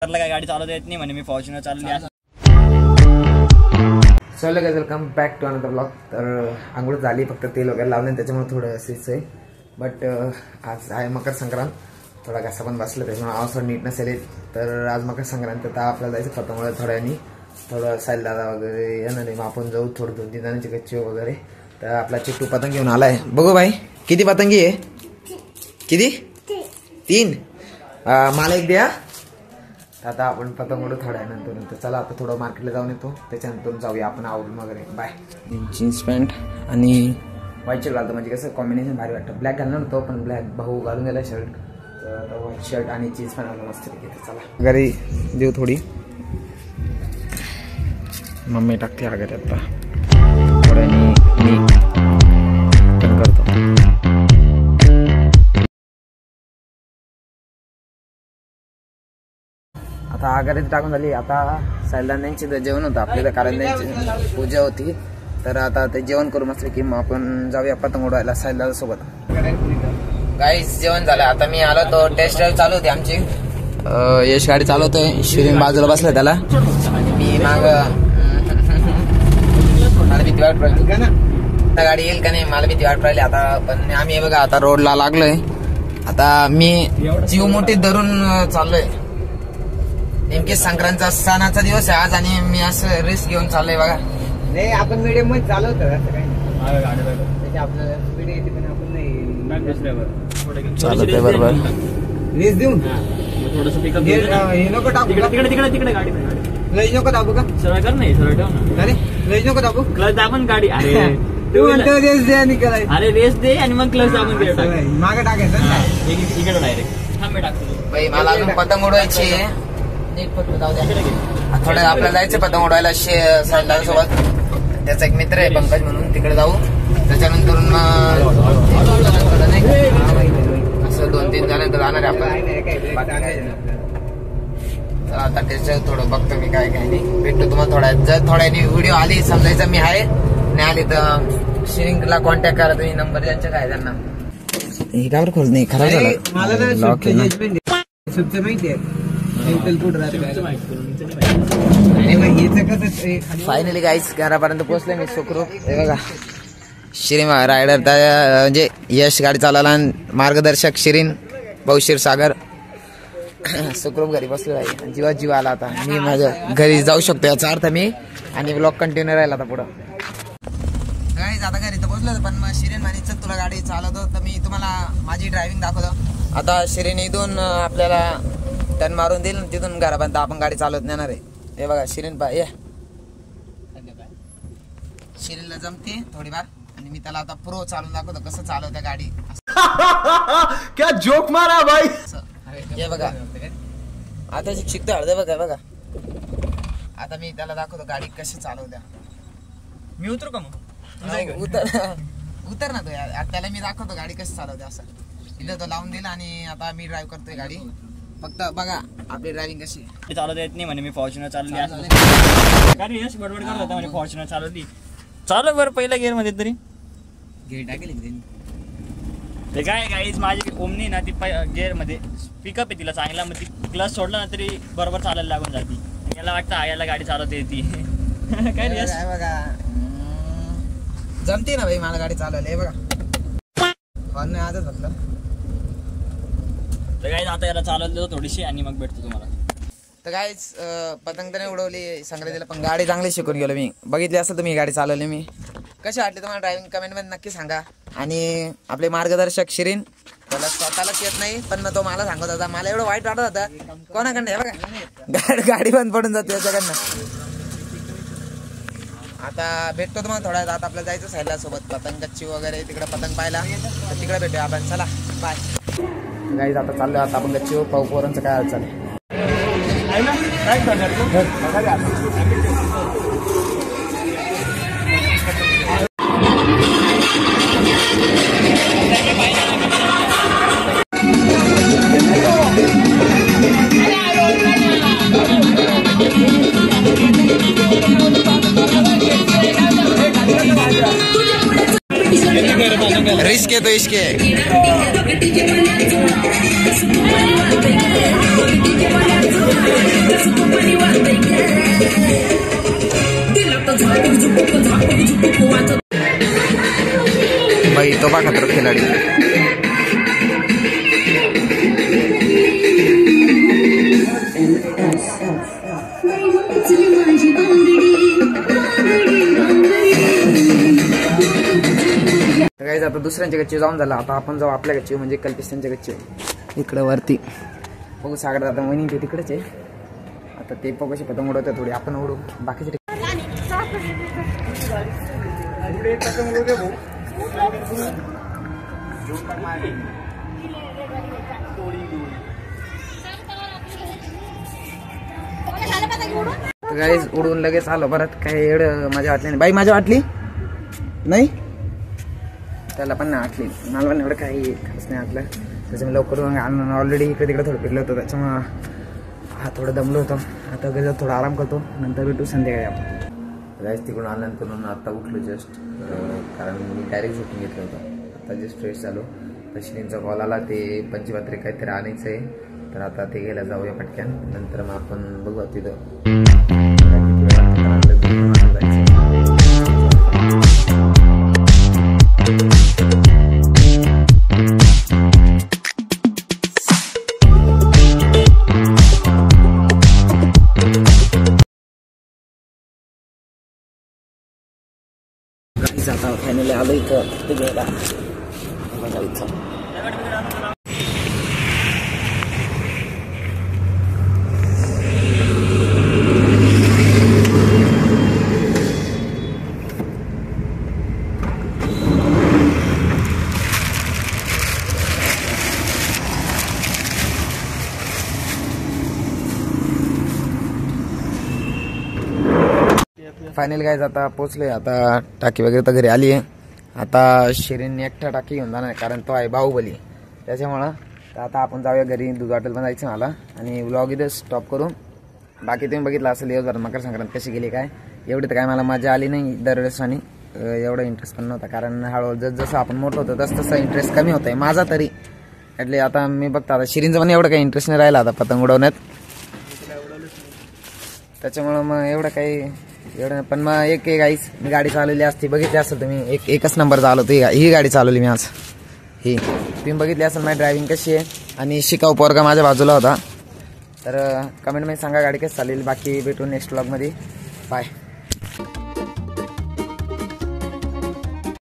काय गाडी चालवता येत नाही म्हणे मी फॉर्च्युनर चालवली. चलो guys welcome back to another blog. तर आंघोळ झाली, फक्त तेल वगैरे लावलं त्याच्यामुळे थोडं असेच आहे. बट आज आहे मकर संक्रांत, थोडा घसा पण बसला त्याच्यामुळे आवाज नीट नसेल. तर आज मकर संक्रांत तर आपल्याला जायचं पतंगमुळे थोड्यानी थोडं साईल दादा वगैरे येणार नाही, मग आपण जाऊ थोडं 2-3 जणांची गच्ची वगैरे. तर आपला चिट्टू पतंग घेऊन आलाय. बघू भाई किती पतंगी आहे, किती 3 मला एक द्या. आता आपण पतंग उडू थोड्या नंतर. चला आता थोडं मार्केटला जाऊन येतो, त्याच्यानंतर जाऊया आपण आवडून वगैरे. बाय. जीन्स पॅन्ट आणि व्हाईट शर्ट घालतो, म्हणजे कसं कॉम्बिनेशन भारी वाटतं. ब्लॅक घालणार होतो पण ब्लॅक भाऊ घालून गेला शर्ट, तर व्हाईट शर्ट आणि जीन्स पॅन्ट घालून मस्त घेते. चला घरी देऊ थोडी, मम्मी टाकते वगैरे. आता थोड्यानी मी पण करतो. आता आगारी टाकून झाली. आता सैलांची जेवण होतं आपल्याला, कारण त्यांची पूजा होती. तर आता ते जेवण करू मस्त की मग आपण जाऊया पतंग उडवायला सैला सोबत. गाईस जेवण झालं. आता मी आलो तो टेस्ट ड्राईव्ह चालू होती आमची. यश गाडी चालवतोय, शिरीन बाजूला बसलाय त्याला. मी माग मला भीती वाट राहिली आता गाडी येईल का नाही, मला भीती वाट राहिली आता. पण आम्ही बघा आता रोडला लागलोय. आता मी जीव मोठी धरून चाललोय. नेमकी संक्रांतचा सणाचा दिवस आहे आज आणि मी असं रिस्क घेऊन चाललोय बघा. नाही आपण मीडियम मध्ये चालवतो असं काही आपल्याला स्पीड येते पण आपण नाही चालतंय बरोबर. रेस देऊन थोडंसं पिकअप हे नको टाकू तिकडे गाडी लई नको दाबू का, सरळ कर नाही, सरळ ठेव ना. अरे लई नको दाबू, क्लच दाबून गाडी. अरे तू म्हणतो रेस दे आणि कराय. अरे रेस दे आणि मग क्लच दाबून मागे टाकायचं इकडे डायरेक्ट थांबे टाकतो. बाई मला अजून पतंग उडवायची आहे. फक्त जाऊ द्या थोडं, आपल्याला जायचं पतंग उडवायला साईडला सोबत. त्याचा एक मित्र आहे पंकज म्हणून, तिकडे जाऊ. त्याच्यानंतर असं 2-3 जण जाणार आहे आपण. आता टेस्ट थोडं बघतो मी काय नाही. भेटतो तुम्हाला थोड्या, जर थोड्यानी व्हिडिओ आली समजायचं मी आहे, नाही आली तर शिरिंकला कॉन्टॅक्ट करा तुम्ही. नंबर ज्यांच्या काय त्यांना. हिरावर खोल नाही खराब झाला माहिती आहे. फायनली गाईस घरापर्यंत पोहोचले मी सुखरूप. हे बघा शिरीन रायडर म्हणजे यश गाडी चालवला, मार्गदर्शक शिरीन भाऊ क्षीरसागर. सुखरूप घरी बसलो आहे. जीवा जीव आला. आता मी माझ्या घरी जाऊ शकतो याचा अर्थ मी, आणि ब्लॉग कंटिन्यू राहिला आता पुढं. गाईस आता घरी तर पोहोचलो, पण मग शिरीन म्हणे चल तुला गाडी चालवतो, तर मी तुम्हाला माझी ड्रायव्हिंग दाखवतो. आता शिरीन इथून आपल्याला टर्न मारून देईल, तिथून घरापर्यंत आपण गाडी चालवत नेणार आहे. हे बघा शिरीन पा ये, शिरीनला जमते थोडीफार, आणि मी त्याला आता प्रो चालून दाखवतो कसं चालवतं गाडी. क्या जोक मारा भाई. हे बघा आता शिकतो हळद बघा बघा. आता मी त्याला दाखवतो गाडी कशी चालवत्या. मी उतरू का मग? उतर ना तो यार. त्याला मी दाखवतो गाडी कशी चालवते. असं इथं तो लावून दिला आणि आता मी ड्राईव्ह करतोय गाडी. फक्त बघा आपली ड्रायव्हिंग कशी. चालवता येत नाही म्हणे मी फॉर्च्युनर चालवली. गाडी यश बडबड करत होता म्हणे फॉर्च्युनर चालवली. चालव बरं पहिल्या गिअर मध्ये तरी गेट टाकेल ते काय गाईज. माझी ओमनी ना ती गिअर मध्ये पिकअप आहे तिला चांगला, मग ती क्लच सोडला ना तरी बरोबर चालायला लागून जाते. याला वाटतं याला गाडी चालवता येते. काय यश बघा जमते ना भाई मला गाडी चालवली. हे बघा हॉर्न नाही आजच फक्त. तर गाईज आता याला चालवलं देतो थोडीशी आणि मग भेटतो तुम्हाला. तर गाईज पतंग तर नाही उडवली संक्रांतीला, पण गाडी चांगली शिकून गेलो मी. बघितली असेल तुम्ही गाडी चालवली मी. कशी वाटली तुम्हाला ड्रायव्हिंग कमेंटमध्ये नक्की सांगा. आणि आपले मार्गदर्शक शिरीन, त्याला स्वतःलाच येत नाही पण तो मला सांगत होता. मला एवढं वाईट वाटत होतं कोणाकडनं. हे बघा गाडी बंद पडून जाते याच्याकडनं. आता भेटतो तुम्हाला थोड्या वेळात. आपल्याला जायचं साईडला सोबत पतंग गच्ची वगैरे, तिकडे पतंग पाहायला. तर तिकडे भेटूया आपण. चला बाय गाईज. आता चाललो आता आपण गच्ची पाहू पोरांचं काय हाल चालेल. रिस्क है तो इसके भाई तो बा खतरनाक खिलाड़ी आता दुसऱ्यांच्या गच्ची जाऊन झाला. आता आपण जाऊ आपल्या गच्ची म्हणजे कल्पिस्तांच्या गच्ची इकडं वरती बघू. सागर आता वहिनी ते तिकडेच आहे. आता ते पकशी पतंग उडवतात थोडी आपण उडू बाकीचे गाईज उडून लगेच आलो. परत काही एवढं माझ्या वाटली नाही बाई. माझ्या वाटली नाही त्याला पण नाही वाटली. मला पण एवढं काही खास नाही वाटलं. त्याच्यामुळे लवकर ऑलरेडी इकडे तिकडे थोडं फिरलं होतं. त्याच्यामुळं हा थोडं दमलो होतो. आता गजर थोडा आराम करतो. नंतर भेटू संध्याकाळी आपण. गाईज तिकडून आल्यानंतर आता उठलो जस्ट. कारण मी डायरेक्ट झोपून घेतलं होतं. आता जस्ट फ्रेश झालो. तर श्रींचा कॉल आला. ते पंचपात्री काहीतरी आणायचं आहे. तर आता ते घ्यायला जाऊया पटक्यान. नंतर मग आपण बघू तिथं आता फॅमिली आलो इथं ते घ्यायला बघा इथं. फायनल गाईज आता पोचलोय. आता टाकी वगैरे तर घरी आली आहे. आता शिरीन एकटा टाकी घेऊन जाणार कारण तो आहे बाहुबली. त्याच्यामुळं आता आपण जाऊया घरी. दूध हॉटेल पण जायचं मला. आणि व्लॉग इथे स्टॉप करू. बाकी तुम्ही बघितलं असेल दिवसभर मकर संक्रांत कशी गेली काय. एवढी तर काय मला मजा आली नाही दरवेळेस. आणि एवढा इंटरेस्ट पण नव्हता कारण हळूहळू जसं आपण मोठं होतं तसं इंटरेस्ट कमी होत आहे माझा तरी. એટલે आता मी बघतो आता शिरीनचं पण एवढं काही इंटरेस्ट नाही राहिला आता पतंग उडवण्यात. त्याच्यामुळं मग एवढं काही एवढं. पण मग एक गाईच मी गाडी चालवली असती बघितली असेल तुम्ही. एकच नंबर चालवतो. ही गाडी चालवली मी आज. ही तुम्ही बघितली असेल माझी ड्रायव्हिंग कशी आहे. आणि शिकाऊ पोरगा माझ्या बाजूला होता. तर कमेंटमध्ये सांगा गाडी कशी चालेल. बाकी भेटू नेक्स्ट व्लॉगमध्ये. बाय.